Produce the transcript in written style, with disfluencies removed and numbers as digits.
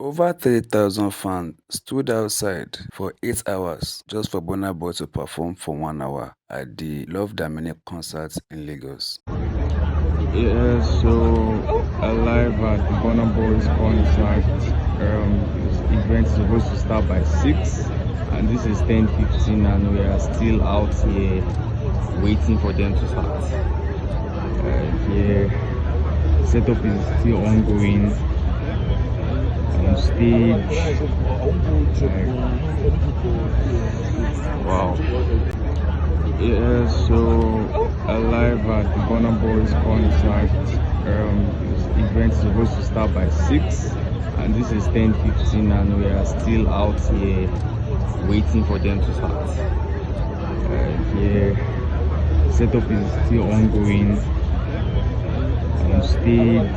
Over 3,000 fans stood outside for 8 hours just for Burna Boy to perform for 1 hour at the Love Damini concert in Lagos. Yeah, so alive at the Burna Boy's concert. This event is supposed to start by 6, and this is 10:15, and we are still out here waiting for them to start. Here, setup is still ongoing on stage. Wow. Yeah, so alive at the Burna Boy's concert. This event is supposed to start by 6, and this is 10:15, and we are still out here waiting for them to start. Here, setup is still ongoing on stage.